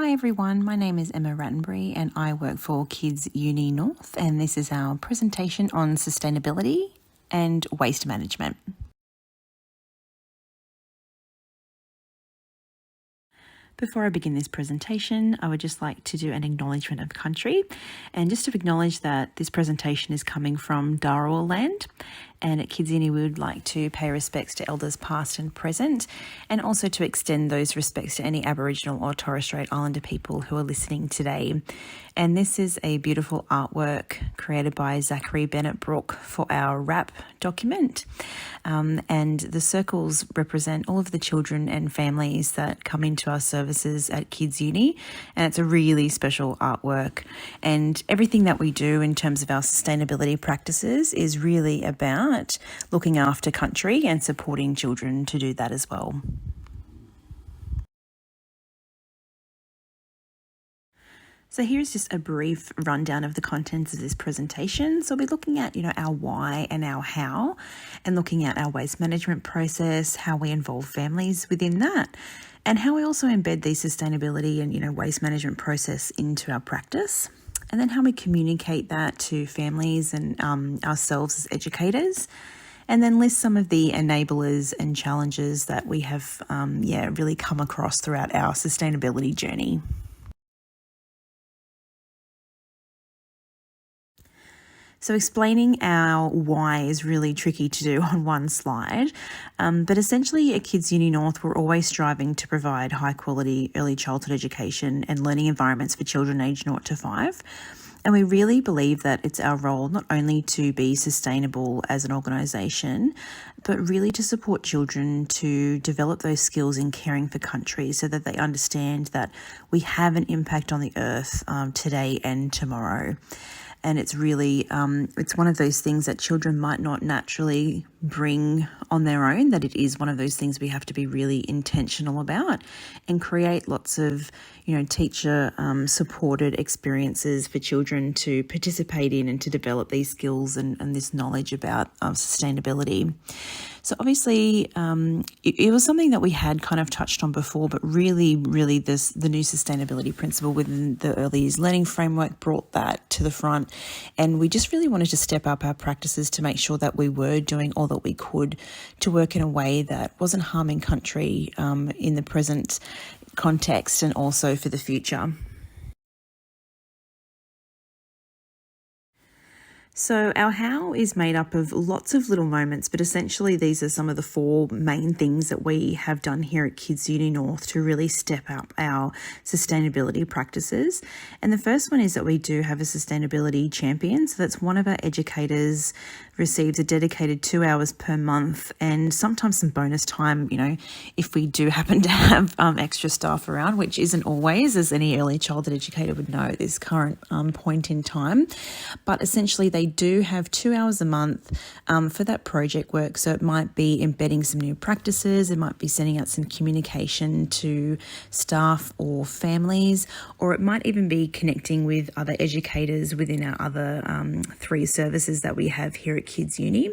Hi everyone, my name is Emma Rattenbury and I work for Kids Uni North, and this is our presentation on sustainability and waste management. Before I begin this presentation, I would just like to do an acknowledgement of country, and just to acknowledge that this presentation is coming from Dharawal land, and at Kids Uni we would like to pay respects to elders past and present, and also to extend those respects to any Aboriginal or Torres Strait Islander people who are listening today. And this is a beautiful artwork created by Zachary Bennett Brooke for our wrap document. And the circles represent all of the children and families that come into our services at Kids Uni, and it's a really special artwork. And everything that we do in terms of our sustainability practices is really about looking after country and supporting children to do that as well. So here's just a brief rundown of the contents of this presentation. So we'll be looking at, our why and our how, and looking at our waste management process, how we involve families within that, and how we also embed the sustainability and, waste management process into our practice, and then how we communicate that to families and ourselves as educators, and then list some of the enablers and challenges that we have really come across throughout our sustainability journey. So explaining our why is really tricky to do on one slide, but essentially at Kids Uni North, we're always striving to provide high quality early childhood education and learning environments for children aged 0 to 5. And we really believe that it's our role not only to be sustainable as an organisation, but really to support children to develop those skills in caring for country so that they understand that we have an impact on the earth today and tomorrow. And it's really, it's one of those things that children might not naturally bring on their own, that it is one of those things we have to be really intentional about and create lots of, teacher supported experiences for children to participate in and to develop these skills and this knowledge about sustainability. So obviously it was something that we had kind of touched on before, but really the new sustainability principle within the early years learning framework brought that to the front. And we just really wanted to step up our practices to make sure that we were doing all that we could to work in a way that wasn't harming country in the present context and also for the future. So our how is made up of lots of little moments, but essentially these are some of the 4 main things that we have done here at Kids Uni North to really step up our sustainability practices. And the first one is that we do have a sustainability champion. So that's one of our educators receives a dedicated 2 hours per month, and sometimes some bonus time, if we do happen to have extra staff around, which isn't always, as any early childhood educator would know at this current point in time. But essentially they do have 2 hours a month for that project work. So it might be embedding some new practices, it might be sending out some communication to staff or families, or it might even be connecting with other educators within our other 3 services that we have here at Kids Uni.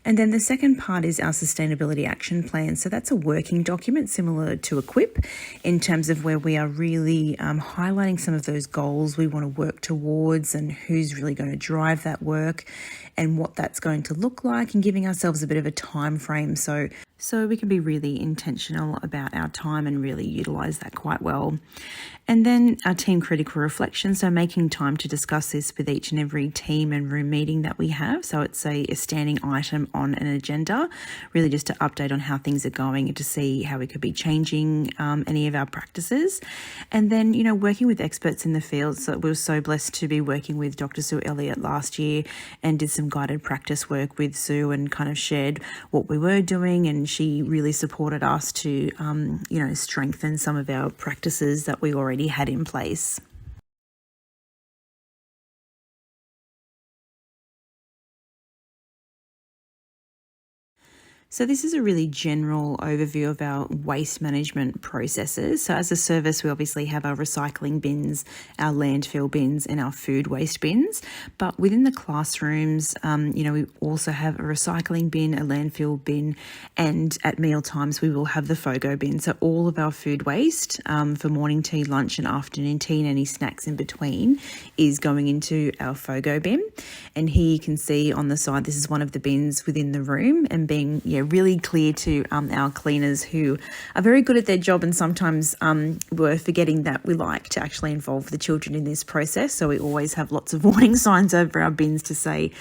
And then the second part is our sustainability action plan. So that's a working document similar to EQUIP in terms of where we are really highlighting some of those goals we want to work towards and who's really going to drive that work and what that's going to look like, and giving ourselves a bit of a time frame so we can be really intentional about our time and really utilise that quite well. And then our team critical reflection, so making time to discuss this with each and every team and room meeting that we have. So it's a standing item on an agenda, really just to update on how things are going and to see how we could be changing any of our practices. And then, working with experts in the field. So we were so blessed to be working with Dr. Sue Elliott last year and did some guided practice work with Sue and kind of shared what we were doing, and she really supported us to, strengthen some of our practices that we already had in place. So this is a really general overview of our waste management processes. So as a service, we obviously have our recycling bins, our landfill bins and our food waste bins. But within the classrooms, we also have a recycling bin, a landfill bin, and at meal times we will have the FOGO bin. So all of our food waste for morning tea, lunch and afternoon tea and any snacks in between is going into our FOGO bin. And here you can see on the side, this is one of the bins within the room, and being really clear to our cleaners who are very good at their job, and sometimes we're forgetting that we like to actually involve the children in this process. So we always have lots of warning signs over our bins to say,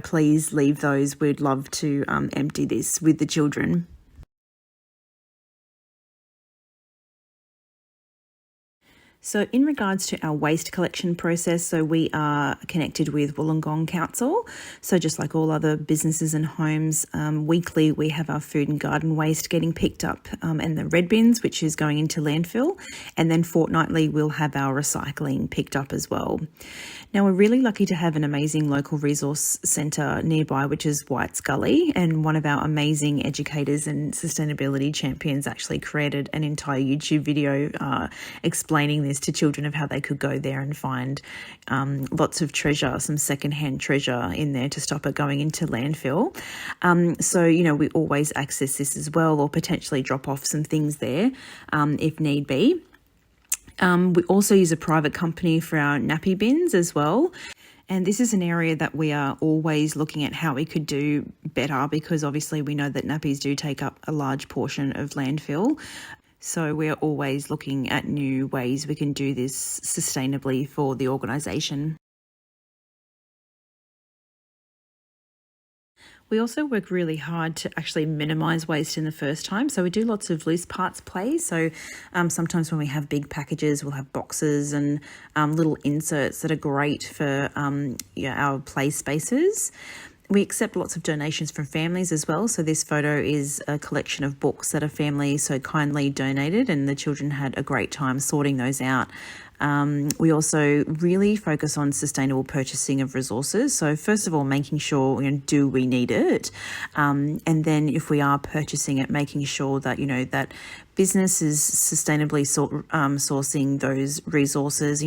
please leave those. We'd love to empty this with the children. So in regards to our waste collection process, so we are connected with Wollongong Council. So just like all other businesses and homes, weekly we have our food and garden waste getting picked up and the red bins, which is going into landfill. And then fortnightly we'll have our recycling picked up as well. Now we're really lucky to have an amazing local resource centre nearby, which is White's Gully. And one of our amazing educators and sustainability champions actually created an entire YouTube video explaining this to children of how they could go there and find lots of treasure, some secondhand treasure in there to stop it going into landfill. We always access this as well, or potentially drop off some things there if need be. We also use a private company for our nappy bins as well. And this is an area that we are always looking at how we could do better, because obviously we know that nappies do take up a large portion of landfill. So we're always looking at new ways we can do this sustainably for the organisation. We also work really hard to actually minimise waste in the first time. So we do lots of loose parts play. So sometimes when we have big packages, we'll have boxes and little inserts that are great for our play spaces. We accept lots of donations from families as well. So this photo is a collection of books that a family so kindly donated, and the children had a great time sorting those out. We also really focus on sustainable purchasing of resources. So first of all, making sure, do we need it? And then if we are purchasing it, making sure that, that business is sustainably sourcing those resources,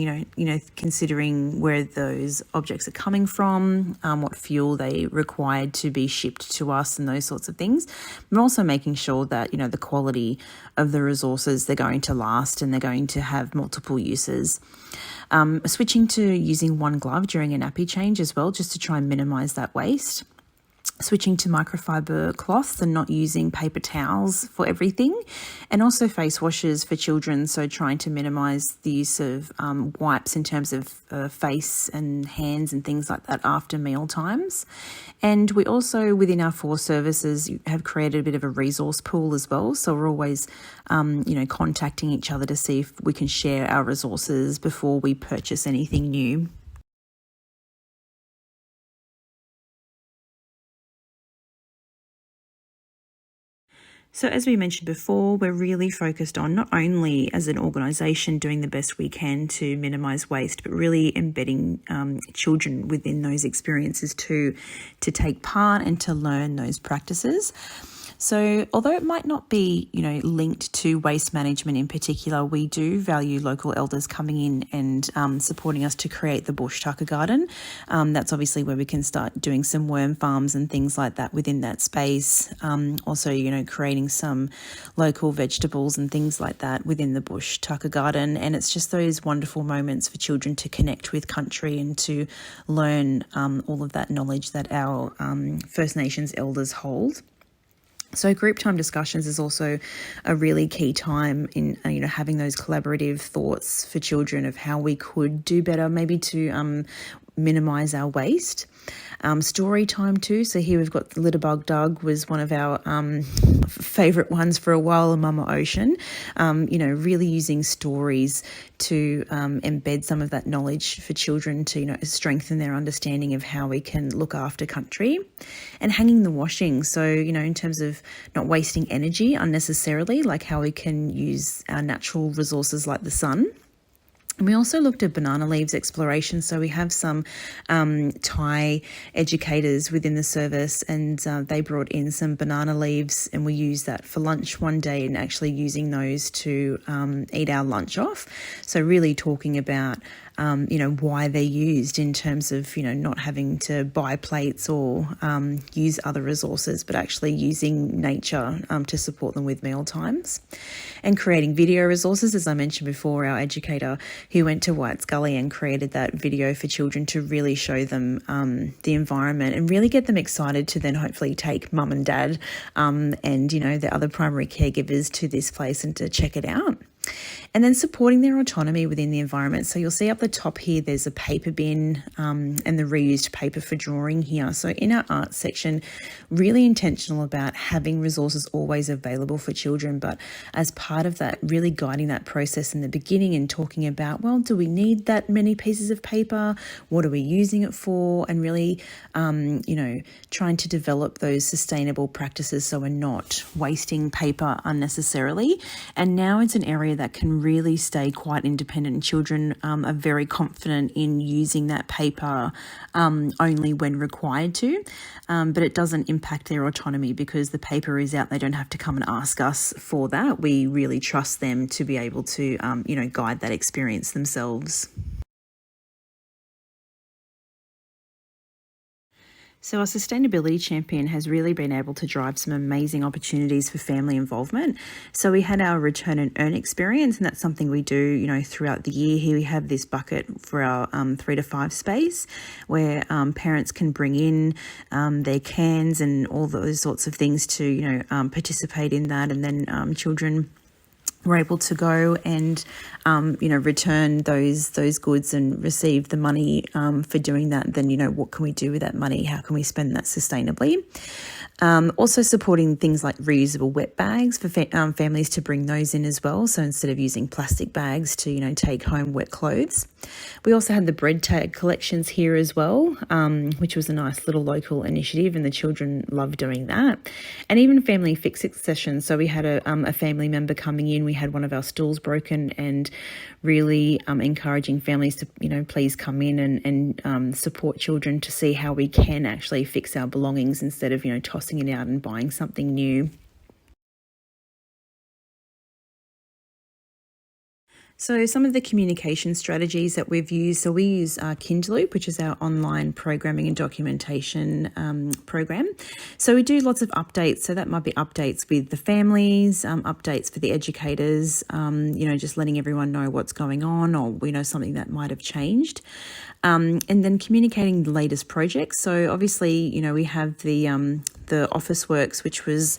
considering where those objects are coming from, what fuel they required to be shipped to us and those sorts of things. But also making sure that, the quality of the resources, they're going to last and they're going to have multiple uses. Switching to using one glove during a nappy change as well, just to try and minimise that waste. Switching to microfiber cloths and not using paper towels for everything, and also face washes for children, so trying to minimise the use of wipes in terms of face and hands and things like that after meal times. And we also, within our 4 services, have created a bit of a resource pool as well, so we're always contacting each other to see if we can share our resources before we purchase anything new. So as we mentioned before, we're really focused on not only as an organisation doing the best we can to minimise waste, but really embedding children within those experiences too, to take part and to learn those practices. So although it might not be, linked to waste management in particular, we do value local elders coming in and supporting us to create the bush tucker garden. That's obviously where we can start doing some worm farms and things like that within that space. Also, creating some local vegetables and things like that within the bush tucker garden. And it's just those wonderful moments for children to connect with country and to learn all of that knowledge that our First Nations elders hold. So group time discussions is also a really key time in, having those collaborative thoughts for children of how we could do better, maybe to minimise our waste. Story time too. So here we've got the Litterbug Doug was one of our favourite ones for a while, and Mama Ocean. Really using stories to embed some of that knowledge for children to, strengthen their understanding of how we can look after country. And hanging the washing. So, in terms of not wasting energy unnecessarily, like how we can use our natural resources like the sun. And we also looked at banana leaves exploration. So we have some Thai educators within the service, and they brought in some banana leaves, and we used that for lunch one day and actually using those to eat our lunch off. So really talking about why they're used in terms of, not having to buy plates or use other resources, but actually using nature to support them with meal times. And creating video resources, as I mentioned before, our educator who went to White's Gully and created that video for children to really show them the environment and really get them excited to then hopefully take mum and dad and, the other primary caregivers to this place and to check it out. And then supporting their autonomy within the environment. So you'll see up the top here, there's a paper bin and the reused paper for drawing here. So in our art section, really intentional about having resources always available for children. But as part of that, really guiding that process in the beginning and talking about, well, do we need that many pieces of paper? What are we using it for? And really, trying to develop those sustainable practices so we're not wasting paper unnecessarily. And now it's an area that can really stay quite independent, and children are very confident in using that paper only when required to, but it doesn't impact their autonomy because the paper is out. They don't have to come and ask us for that. We really trust them to be able to guide that experience themselves. So our sustainability champion has really been able to drive some amazing opportunities for family involvement. So we had our return and earn experience, and that's something we do, throughout the year. Here we have this bucket for our 3 to 5 space where parents can bring in their cans and all those sorts of things to, participate in that. And then children were able to go and, return those goods and receive the money for doing that. Then, what can we do with that money? How can we spend that sustainably? Also supporting things like reusable wet bags for families to bring those in as well. So instead of using plastic bags to, take home wet clothes. We also had the bread tag collections here as well, which was a nice little local initiative, and the children loved doing that. And even family fix-it sessions. So we had a family member coming in. We had one of our stools broken, and really encouraging families to, please come in and support children to see how we can actually fix our belongings instead of, tossing it out and buying something new. So some of the communication strategies that we've used, so we use Kindloop, which is our online programming and documentation program. So we do lots of updates. So that might be updates with the families, updates for the educators, just letting everyone know what's going on, or, something that might have changed. And then communicating the latest projects. So obviously, we have the Office Works, which was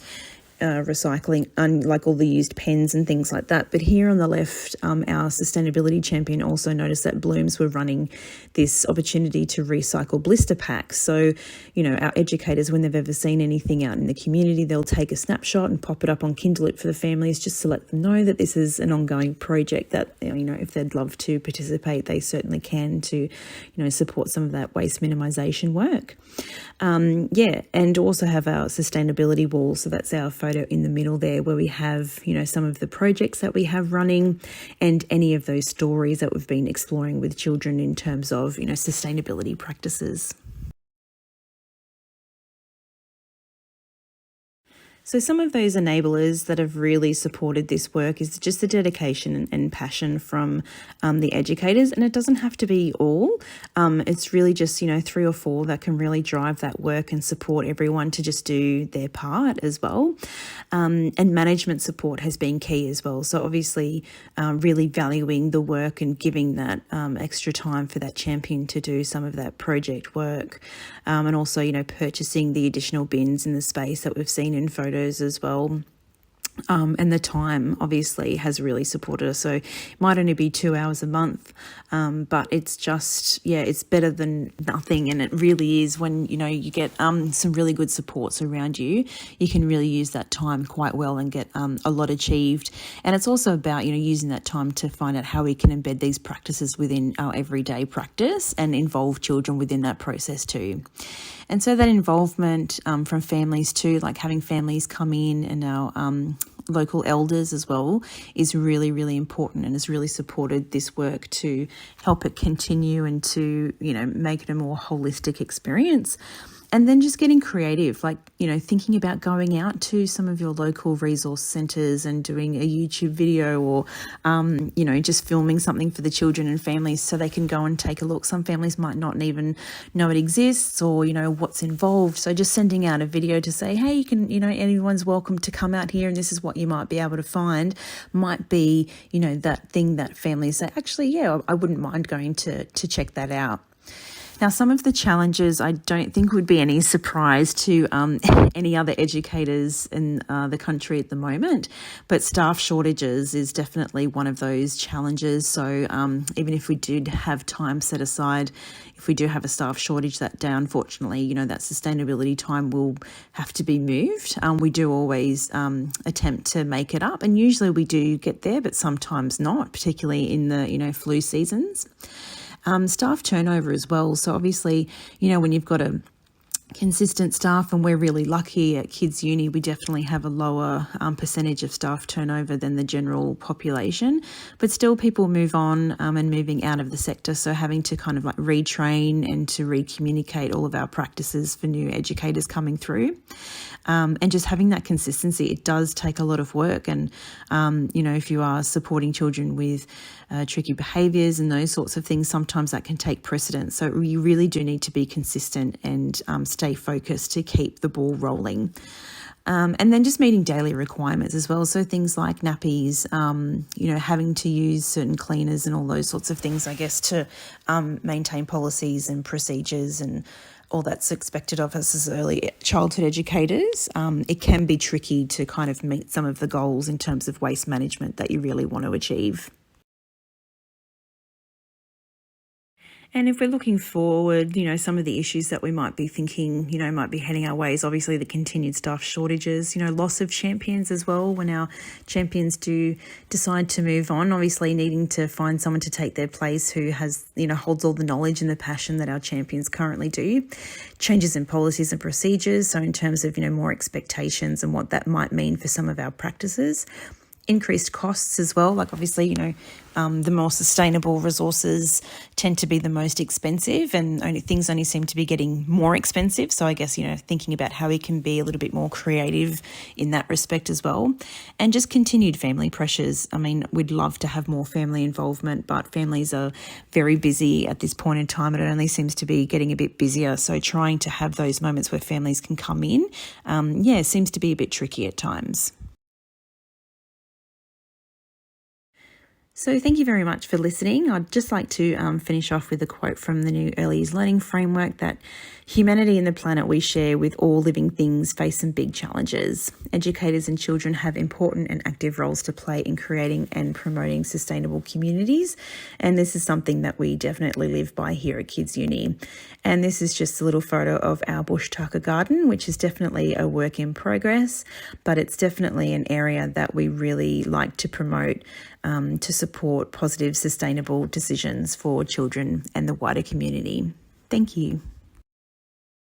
recycling, like all the used pens and things like that. But here on the left, our sustainability champion also noticed that Blooms were running this opportunity to recycle blister packs. So, our educators, when they've ever seen anything out in the community, they'll take a snapshot and pop it up on Kindloop for the families, just to let them know that this is an ongoing project that, if they'd love to participate, they certainly can to, support some of that waste minimisation work. And also have our sustainability wall. So that's our photo in the middle there, where we have, some of the projects that we have running and any of those stories that we've been exploring with children in terms of, sustainability practices. So some of those enablers that have really supported this work is just the dedication and passion from the educators, and it doesn't have to be all. It's really just, 3 or 4 that can really drive that work and support everyone to just do their part as well. And management support has been key as well. So obviously really valuing the work and giving that extra time for that champion to do some of that project work. And also, purchasing the additional bins in the space that we've seen in photos as well. And the time obviously has really supported us. So it might only be 2 hours a month, but it's just, it's better than nothing. And it really is when, you get some really good supports around you, you can really use that time quite well and get a lot achieved. And it's also about, using that time to find out how we can embed these practices within our everyday practice and involve children within that process too. And so that involvement from families too, like having families come in and our local elders as well is really, really important, and has really supported this work to help it continue and to, make it a more holistic experience. And then just getting creative, like, thinking about going out to some of your local resource centres and doing a YouTube video or, just filming something for the children and families so they can go and take a look. Some families might not even know it exists or, what's involved. So just sending out a video to say, hey, you can, anyone's welcome to come out here and this is what you might be able to find, might be, that thing that families say, actually, yeah, I wouldn't mind going to check that out. Now, some of the challenges I don't think would be any surprise to any other educators in the country at the moment, but staff shortages is definitely one of those challenges. So even if we did have time set aside, if we do have a staff shortage that day, unfortunately, that sustainability time will have to be moved. We do always attempt to make it up, and usually we do get there, but sometimes not, particularly in the, flu seasons. Staff turnover as well. So obviously, when you've got a consistent staff, and we're really lucky at Kids Uni, we definitely have a lower percentage of staff turnover than the general population, but still people move on and moving out of the sector. So having to kind of like retrain and to re-communicate all of our practices for new educators coming through. And just having that consistency, it does take a lot of work. And, if you are supporting children with tricky behaviours and those sorts of things, sometimes that can take precedence. So you really do need to be consistent and stay focused to keep the ball rolling. And then just meeting daily requirements as well. So things like nappies, having to use certain cleaners and all those sorts of things, I guess, to maintain policies and procedures and all that's expected of us as early childhood educators. It can be tricky to kind of meet some of the goals in terms of waste management that you really want to achieve. And if we're looking forward, some of the issues that we might be thinking, might be heading our way is obviously the continued staff shortages, loss of champions as well when our champions do decide to move on, obviously needing to find someone to take their place who has, holds all the knowledge and the passion that our champions currently do. Changes in policies and procedures, so in terms of, more expectations and what that might mean for some of our practices. Increased costs as well, like obviously, the more sustainable resources tend to be the most expensive, and things only seem to be getting more expensive. So I guess, thinking about how we can be a little bit more creative in that respect as well. And just continued family pressures. I mean, we'd love to have more family involvement, but families are very busy at this point in time. It only seems to be getting a bit busier. So trying to have those moments where families can come in, seems to be a bit tricky at times. So thank you very much for listening. I'd just like to finish off with a quote from the new Early Years Learning Framework that humanity and the planet we share with all living things face some big challenges. Educators and children have important and active roles to play in creating and promoting sustainable communities. And this is something that we definitely live by here at Kids Uni. And this is just a little photo of our bush tucker garden, which is definitely a work in progress, but it's definitely an area that we really like to promote to support positive, sustainable decisions for children and the wider community. Thank you.